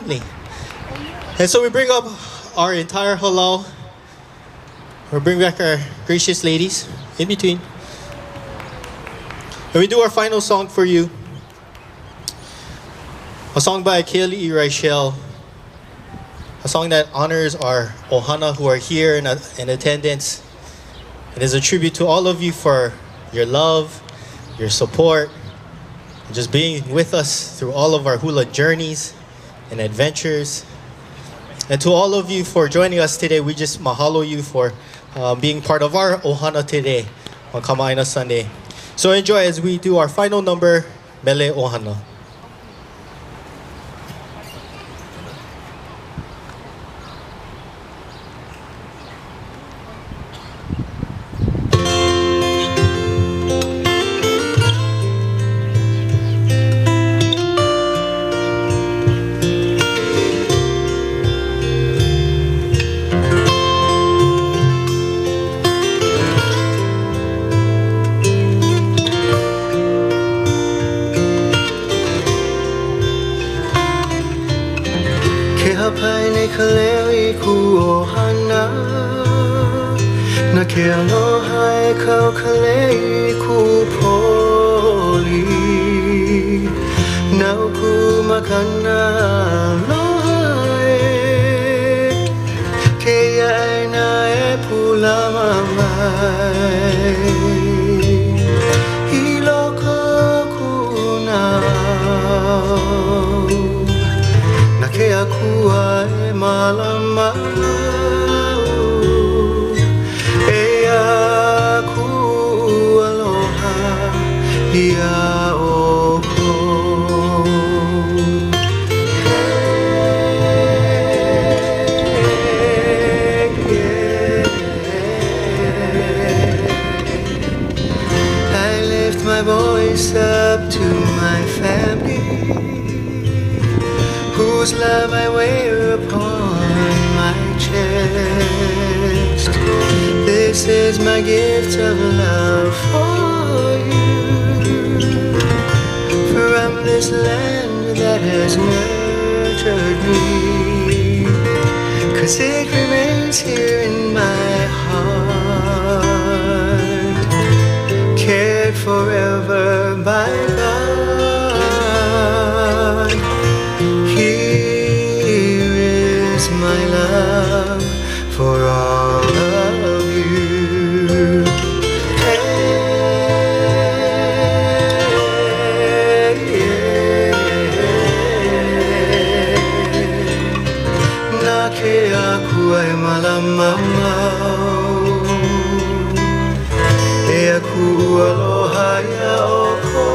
family. And so we bring up our entire Hālau. We bring back our gracious ladies in between. And we do our final song for you. A song by Kelly Rachel. A song that honors our ʻOhana who are here in attendance. It is a tribute to all of you for your love, your support, and just being with us through all of our hula journeys and adventures. And to all of you for joining us today, we just mahalo you for being part of our ʻOhana today on Kamaʻāina Sunday. So enjoy as we do our final number, Mele ʻOhana. ʻOhana na ke aloha e kaukalei ku poli na uku makana aloha e ke iaina e pulama mai I loko kunau na ke akua e malama ia oko I lift my voice up to my family whose love I wear upon my chest. This is my gift of love for you from this land that has nurtured me, 'cause it remains here in my heart, cared forever by God. Here is my love for all of you. Aloha ia oko.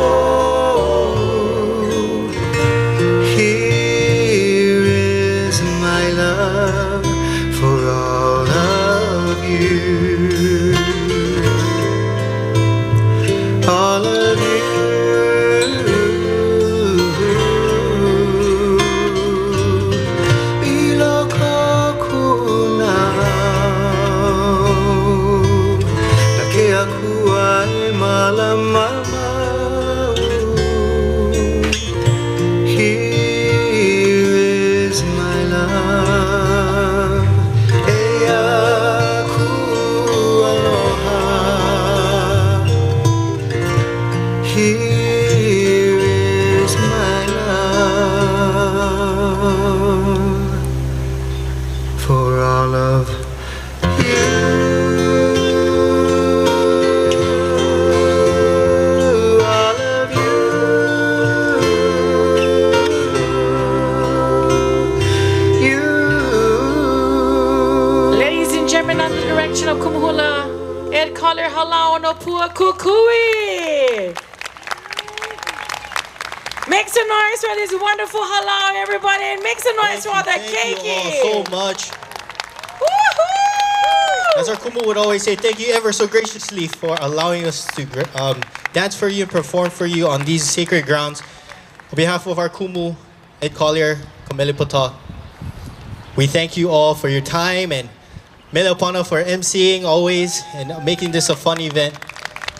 Here is my love for all of you. All of you. Hālau no pua Kukui. Make some noise for this wonderful Hālau, everybody, and make some noise for all that keiki. Thank you all so much. As our kumu would always say, thank you ever so graciously for allowing us to dance for you and perform for you on these sacred grounds. On behalf of our kumu, Ed Collier, Kamele Pata, we thank you all for your time, and Mele for emceeing always and making this a fun event.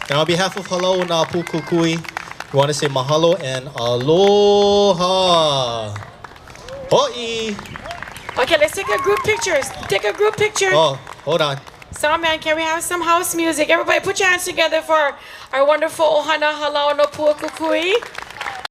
And on behalf of Hālau na pu Kukui, we want to say mahalo and aloha. Ho'i. Okay, let's take a group picture. Take a group picture. Oh, hold on. Soundman, can we have some house music? Everybody put your hands together for our wonderful ʻOhana Hālau no Pua Kukui.